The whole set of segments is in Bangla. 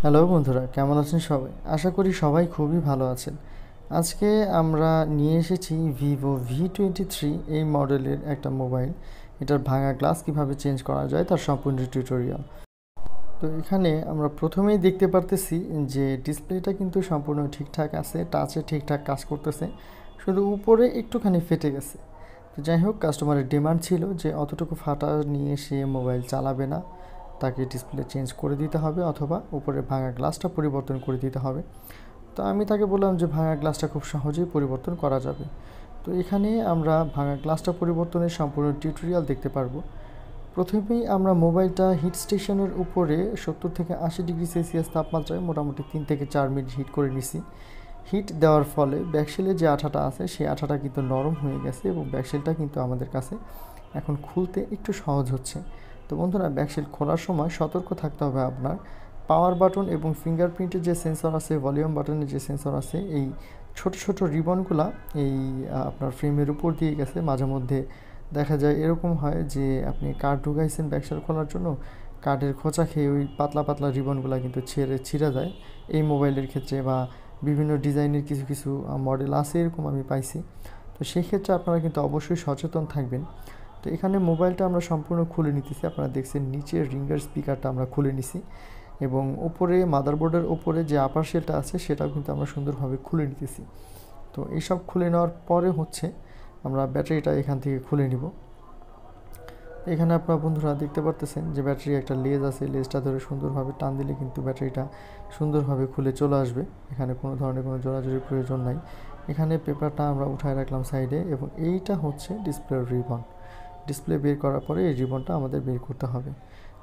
হ্যালো বন্ধুরা, কেমন আছেন সবাই? আশা করি সবাই খুবই ভালো আছেন। আজকে আমরা নিয়ে এসেছি ভিভো V23 এই মডেলের একটা মোবাইল। এটার ভাঙা গ্লাস কিভাবে চেঞ্জ করা যায় তার সম্পূর্ণ টিউটোরিয়াল। তো এখানে আমরা প্রথমেই দেখতে পারতেছি যে ডিসপ্লেটা কিন্তু সম্পূর্ণ ঠিকঠাক আছে, টাচে ঠিকঠাক কাজ করতেছে, শুধু উপরে একটুখানি ফেটে গেছে। তো যাই হোক, কাস্টমারের ডিমান্ড ছিল যে অতটুকু ফাটা নিয়ে সে মোবাইল চালাবে না, তাকে ডিসপ্লে চেঞ্জ করে দিতে হবে অথবা উপরে ভাঙা গ্লাসটা পরিবর্তন করে দিতে হবে। তো আমি তাকে বললাম যে ভাঙা গ্লাসটা খুব সহজেই পরিবর্তন করা যাবে। তো এখানে আমরা ভাঙা গ্লাসটা পরিবর্তনের সম্পূর্ণ টিউটোরিয়াল দেখতে পারবো। প্রথমেই আমরা মোবাইলটা হিট স্টেশনের উপরে 70 থেকে 80 ডিগ্রি সেলসিয়াস তাপমাত্রায় মোটামুটি 3 থেকে 4 মিনিট হিট করে নিছি। হিট দেওয়ার ফলে ব্যাকশেলের যে আঠাটা আছে সেই আঠাটা কিন্তু নরম হয়ে গেছে এবং ব্যাকশেলটা কিন্তু আমাদের কাছে এখন খুলতে একটু সহজ হচ্ছে। তো বন্ধুরা, ব্যাকশেল খোলার সময় সতর্ক থাকতে হবে আপনার। পাওয়ার বাটন এবং ফিঙ্গারপ্রিন্টের যে সেন্সর আছে, ভলিউম বাটনের যে সেন্সর আছে, এই ছোট ছোট রিবনগুলা এই আপনার ফ্রেমের উপর দিয়ে গেছে। মাঝে মধ্যে দেখা যায় এরকম হয় যে আপনি কার্ড ঢুকাইছেন ব্যাকশেল খোলার জন্য, কার্ডের খোঁচা খেয়ে ওই পাতলা পাতলা রিবনগুলো কিন্তু ছিঁড়ে যায় এই মোবাইলের ক্ষেত্রে, বা বিভিন্ন ডিজাইনের কিছু কিছু মডেল আছে এরকম আমি পাইছি। তো সেই ক্ষেত্রে আপনারা কিন্তু অবশ্যই সচেতন থাকবেন। তো এখানে মোবাইলটা আমরা সম্পূর্ণ খুলে নিতেছি। আপনারা দেখছেন নিচের রিঙ্গার স্পিকারটা আমরা খুলে নিছি এবং ওপরে মাদারবোর্ডের ওপরে যে আপার শেলটা আছে সেটাও কিন্তু আমরা সুন্দরভাবে খুলে নিতেছি। তো এইসব খুলে নেওয়ার পরে হচ্ছে আমরা ব্যাটারিটা এখান থেকে খুলে নিব। এখানে আপনারা বন্ধুরা দেখতে পারতেছেন যে ব্যাটারি একটা লেজ আছে, লেজটা ধরে সুন্দরভাবে টান দিলে কিন্তু ব্যাটারিটা সুন্দরভাবে খুলে চলে আসবে। এখানে কোনো ধরনের কোনো জোড়াজুড়ির প্রয়োজন নাই। এখানে পেপারটা আমরা উঠায় রাখলাম সাইডে এবং এইটা হচ্ছে ডিসপ্লের রিবন। ডিসপ্লে বের করার পরে এই রিবনটা আমাদের বের করতে হবে।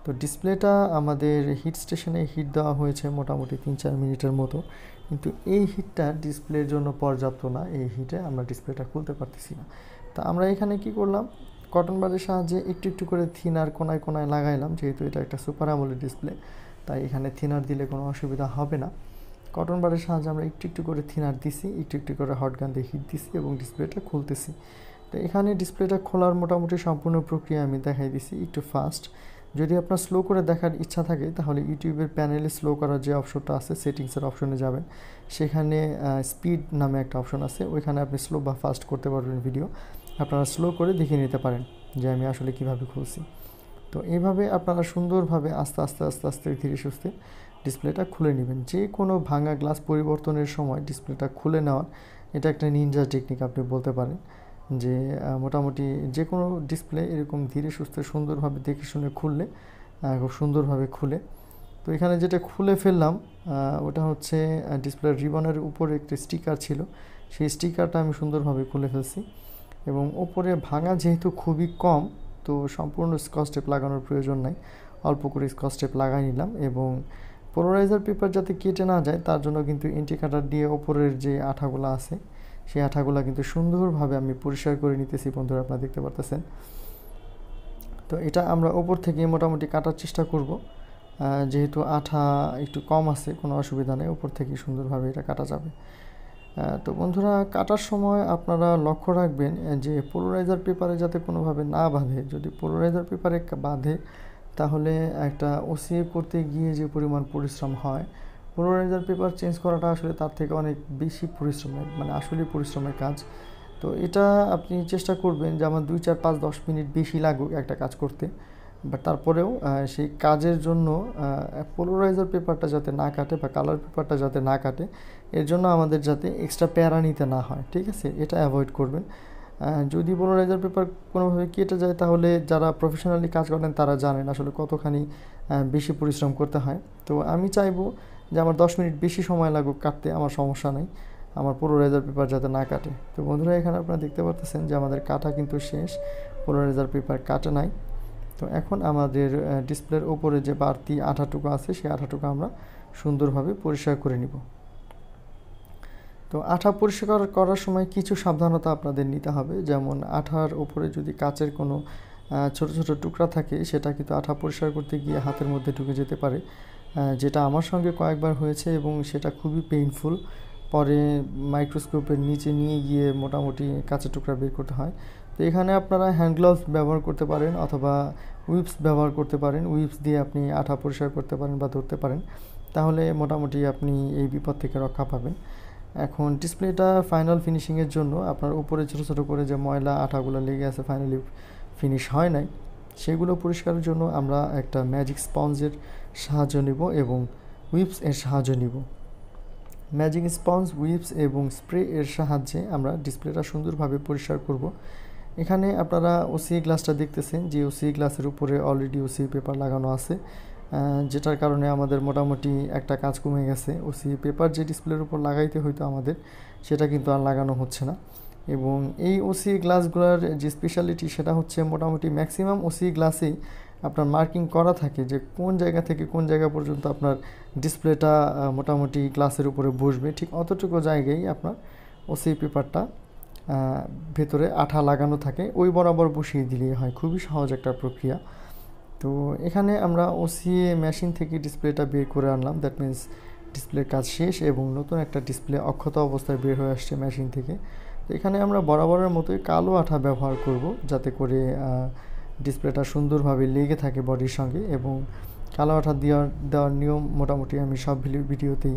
তো ডিসপ্লেটা আমাদের হিট স্টেশনে হিট দেওয়া হয়েছে মোটামুটি 3-4 মিনিটের মতো, কিন্তু এই হিটটা ডিসপ্লের জন্য পর্যাপ্ত না। এই হিটে আমরা ডিসপ্লেটা খুলতে পারতেছি না। তা আমরা এখানে কি করলাম, কটন বাডের সাহায্যে একটু একটু করে থিনার কোনায় কোনায় লাগাইলাম। যেহেতু এটা একটা সুপার আমোলেড ডিসপ্লে, তাই এখানে থিনার দিলে কোনো অসুবিধা হবে না। কটন বাডের সাহায্যে আমরা একটু একটু করে থিনার দিছি, একটু একটু করে হট গান দিয়ে হিট দিছি এবং ডিসপ্লেটা খুলতেছি। তো এখানে ডিসপ্লেটা খোলার মোটামুটি সম্পূর্ণ প্রক্রিয়া আমি দেখাই দিছি একটু ফাস্ট। যদি আপনার স্লো করে দেখার ইচ্ছা থাকে তাহলে ইউটিউবের প্যানেলে স্লো করার যে অপশনটা আছে, সেটিংসের অপশনে যাবেন। সেখানে স্পিড নামে একটা অপশন আছে, ওইখানে আপনি স্লো বা ফাস্ট করতে পারবেন ভিডিও। আপনারা স্লো করে দেখে নিতে পারেন যে আমি আসলে কিভাবে খুলছি। তো এইভাবে আপনারা সুন্দরভাবে আস্তে আস্তে আস্তে আস্তে ধীরে সুস্থে ডিসপ্লেটা খুলে নেবেন। যে কোনো ভাঙা গ্লাস পরিবর্তনের সময় ডিসপ্লেটা খুলে নেওয়ার এটা একটা নিনজা টেকনিক আপনি বলতে পারেন। যে মোটামুটি যে কোনো ডিসপ্লে এরকম ধীরে সুস্থে সুন্দরভাবে দেখে শুনে খুললে খুব সুন্দরভাবে খুলে। তো এখানে যেটা খুলে ফেললাম ওটা হচ্ছে ডিসপ্লের রিবনের উপরে একটা স্টিকার ছিল, সেই স্টিকারটা আমি সুন্দরভাবে খুলে ফেলছি এবং ওপরে ভাঙা যেহেতু খুবই কম, তো সম্পূর্ণ স্কচ টেপ লাগানোর প্রয়োজন নাই, অল্প করে স্কচ টেপ লাগাই নিলাম। এবং পোলারাইজার পেপার যাতে কেটে না যায় তার জন্য কিন্তু ইন্ডিকেটার দিয়ে ওপরের যে আঠাগুলো আছে সেই আঠাগুলো কিন্তু সুন্দরভাবে আমি পরিষ্কার করে নিতেছি বন্ধুরা, আপনারা দেখতে পারতেছেন। তো এটা আমরা ওপর থেকে মোটামুটি কাটার চেষ্টা করব, যেহেতু আঠা একটু কম আছে কোনো অসুবিধা নেই, ওপর থেকে সুন্দরভাবে এটা কাটা যাবে। তো বন্ধুরা, কাটার সময় আপনারা লক্ষ্য রাখবেন যে পোলারাইজার পেপারে যাতে কোনোভাবে না বাঁধে। যদি পোলারাইজার পেপারে বাঁধে তাহলে একটা ওসিএ করতে গিয়ে যে পরিমাণ পরিশ্রম হয়, পোলারাইজার পেপার চেঞ্জ করাটা আসলে তার থেকে অনেক বেশি পরিশ্রমের, মানে আসলে পরিশ্রমের কাজ। তো এটা আপনি চেষ্টা করবেন যে আমার 2-4-5-10 মিনিট বেশি লাগুক একটা কাজ করতে, বাট তারপরেও সেই কাজের জন্য পোলারাইজার পেপারটা যাতে না কাটে বা কালার পেপারটা যাতে না কাটে, এর জন্য আমাদের যাতে এক্সট্রা প্যারা নিতে না হয়, ঠিক আছে? এটা অ্যাভয়েড করবেন। যদি পোলারাইজার পেপার কোনোভাবে কেটে যায় তাহলে যারা প্রফেশনালি কাজ করেন তারা জানেন আসলে কতখানি বেশি পরিশ্রম করতে হয়। তো আমি চাইবো যে আমার 10 মিনিট বেশি সময় লাগুক কাটতে, আমার সমস্যা নেই, আমার পোলারাইজার পেপার যাতে না কাটে। তো বন্ধুরা, এখানে আপনারা দেখতে পাচ্ছেন যে আমাদের কাটা কিন্তু শেষ, পোলারাইজার পেপার কাটে নাই। তো এখন আমাদের ডিসপ্লের ওপরে যে বাড়তি আঠাটুকু আছে সেই আঠাটুকু আমরা সুন্দরভাবে পরিষ্কার করে নিব। তো আঠা পরিষ্কার করার সময় কিছু সাবধানতা আপনাদের নিতে হবে। যেমন আঠার ওপরে যদি কাচের কোনো ছোট ছোট টুকরা থাকে সেটা কিন্তু আঠা পরিষ্কার করতে গিয়ে হাতের মধ্যে ঢুকে যেতে পারে, যেটা আমার সঙ্গে কয়েকবার হয়েছে এবং সেটা খুবই পেইনফুল। পরে মাইক্রোস্কোপের নিচে নিয়ে গিয়ে মোটামুটি কাচের টুকরা বের করতে হয়। তো এখানে আপনারা হ্যান্ড গ্লাভস ব্যবহার করতে পারেন অথবা উইপস ব্যবহার করতে পারেন। উইপস দিয়ে আপনি আঠা পরিষ্কার করতে পারেন বা ধরতে পারেন, তাহলে মোটামুটি আপনি এই বিপদ থেকে রক্ষা পাবেন। এখন ডিসপ্লেটা ফাইনাল ফিনিশিংয়ের জন্য আপনার উপরে ছোটো ছোটো করে যে ময়লা আঠাগুলো লেগে আছে ফাইনালি ফিনিশ হয় নাই, সেগুলো পরিষ্কারের জন্য আমরা একটা ম্যাজিক স্পঞ্জের সাহায্য নিব এবং উইপস এর সাহায্য নিব। ম্যাজিক স্পঞ্জ, উইপস এবং স্প্রে এর সাহায্যে আমরা ডিসপ্লেটা সুন্দরভাবে পরিষ্কার করব। এখানে আপনারা ওসি গ্লাসটা দেখতেছেন যে ওসি গ্লাসের উপরে অলরেডি ওসি পেপার লাগানো আছে, যেটার কারণে আমাদের মোটামুটি একটা কাজ কমে গেছে। ওসি পেপার যে ডিসপ্লের উপর লাগাইতে হইতো আমাদের, সেটা কিন্তু আর লাগানো হচ্ছে না। এবং এই ওসি গ্লাসগুলোর যে স্পেশালিটি সেটা হচ্ছে মোটামুটি ম্যাক্সিমাম ওসি গ্লাসেই আপনার মার্কিং করা থাকে যে কোন জায়গা থেকে কোন জায়গা পর্যন্ত আপনার ডিসপ্লেটা মোটামুটি গ্লাসের উপরে বসবে, ঠিক অতটুকু জায়গায় আপনার ওসি পেপারটা ভেতরে আঠা লাগানো থাকে, ওই বরাবর বসিয়ে দিলেই হয়। খুবই সহজ একটা প্রক্রিয়া। তো এখানে আমরা ওসিএ মেশিন থেকে ডিসপ্লেটা বের করে আনলাম, দ্যাট মিন্স ডিসপ্লের কাজ শেষ এবং নতুন একটা ডিসপ্লে অক্ষত অবস্থায় বের হয়ে আসছে মেশিন থেকে। তো এখানে আমরা বরাবরের মতোই কালো আঠা ব্যবহার করব, যাতে করে ডিসপ্লেটা সুন্দরভাবে লেগে থাকে বডির সঙ্গে। এবং কালো আঠা দেওয়ার নিয়ম মোটামুটি আমি সব ভিডিওতেই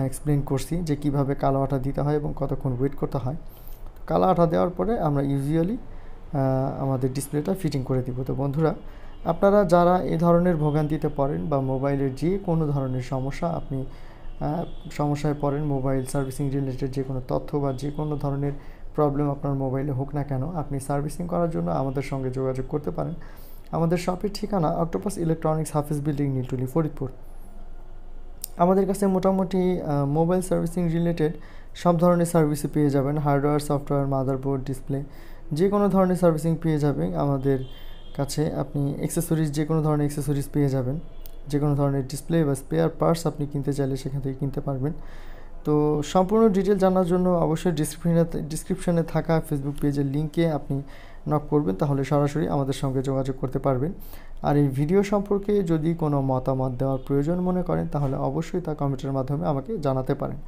এক্সপ্লেন করছি যে কিভাবে কালো আঠা দিতে হয় এবং কতক্ষণ ওয়েট করতে হয়। কালো আঠা দেওয়ার পরে আমরা ইউজুয়ালি আমাদের ডিসপ্লেটা ফিটিং করে দিব। তো বন্ধুরা, আপনারা যারা এই ধরনের ভোগান্তিতে পড়েন বা মোবাইলের যে কোনো ধরনের সমস্যা আপনি সমস্যায় পড়েন, মোবাইল সার্ভিসিং রিলেটেড যে কোনো তথ্য বা যে কোনো ধরনের প্রবলেম আপনার মোবাইলে হোক না কেন, আপনি সার্ভিসিং করার জন্য আমাদের সঙ্গে যোগাযোগ করতে পারেন। আমাদের শপের ঠিকানা অক্টোপাস ইলেকট্রনিক্স, হাফিজ বিল্ডিং, নীলটুলি, ফরিদপুর। আমাদের কাছে মোটামুটি মোবাইল সার্ভিসিং রিলেটেড সব ধরনের সার্ভিসই পেয়ে যাবেন। হার্ডওয়্যার, সফটওয়্যার, মাদারবোর্ড, ডিসপ্লে, যে কোনো ধরনের সার্ভিসিং পেয়ে যাবেন আমাদের কাছে। আপনি অ্যাক্সেসরিজ, যে কোনো ধরনের অ্যাক্সেসরিজ পেয়ে যাবেন। যে কোনো ধরনের ডিসপ্লে বা স্পেয়ার পার্টস আপনি কিনতে চাইলে সেখান থেকে কিনতে পারবেন। তো সম্পূর্ণ ডিটেল জানার জন্য অবশ্যই ডিসক্রিপশনে থাকা ফেসবুক পেজের লিঙ্কে আপনি নক করবেন, তাহলে সরাসরি আমাদের সঙ্গে যোগাযোগ করতে পারবেন। আর এই ভিডিও সম্পর্কে যদি কোনো মতামত দেওয়ার প্রয়োজন মনে করেন, তাহলে অবশ্যই তা কমেন্টের মাধ্যমে আমাকে জানাতে পারেন।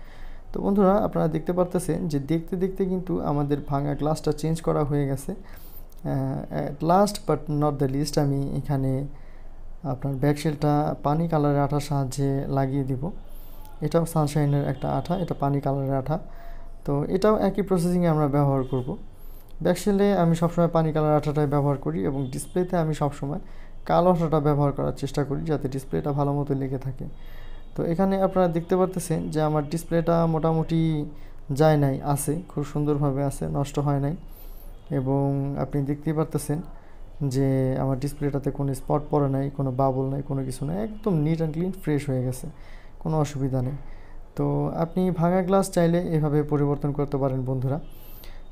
তো বন্ধুরা, আপনারা দেখতে পারতেছেন যে দেখতে দেখতে কিন্তু আমাদের ভাঙা গ্লাসটা চেঞ্জ করা হয়ে গেছে। At last but not the least, আমি এখানে আপনার ব্যাকশেলটা পানি কালারের আঠার সাহায্যে লাগিয়ে দিব। এটাও সানশাইনের একটা আঠা, এটা পানি কালারের আঠা। তো এটাও একই প্রসেসিংয়ে আমরা ব্যবহার করব। ব্যাকশেলে আমি সবসময় পানি কালার আঠাটাই ব্যবহার করি এবং ডিসপ্লেতে আমি সবসময় কালো আঠাটা ব্যবহার করার চেষ্টা করি, যাতে ডিসপ্লেটা ভালো মতো লেগে থাকে। তো এখানে আপনারা দেখতে পারতেছেন যে আমার ডিসপ্লেটা মোটামুটি যায় নাই, আছে, খুব সুন্দরভাবে আছে, নষ্ট হয় নাই। এবং আপনি দেখতেই পারতেছেন যে আমার ডিসপ্লেটাতে কোনো স্পট পড়ে নাই, কোনো বাবল নাই, কোনো কিছু নাই, একদম নিট অ্যান্ড ক্লিন, ফ্রেশ হয়ে গেছে, কোনো অসুবিধা নেই। তো আপনি ভাঙা গ্লাস চাইলে এভাবে পরিবর্তন করতে পারেন বন্ধুরা।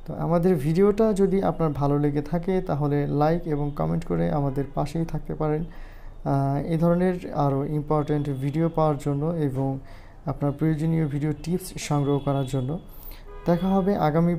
তো আমাদের ভিডিওটা যদি আপনার ভালো লেগে থাকে, তাহলে লাইক এবং কমেন্ট করে আমাদের পাশেই থাকতে পারেন এই ধরনের আরও ইম্পর্ট্যান্ট ভিডিও পাওয়ার জন্য এবং আপনার প্রয়োজনীয় ভিডিও টিপস সংগ্রহ করার জন্য। দেখা হবে আগামী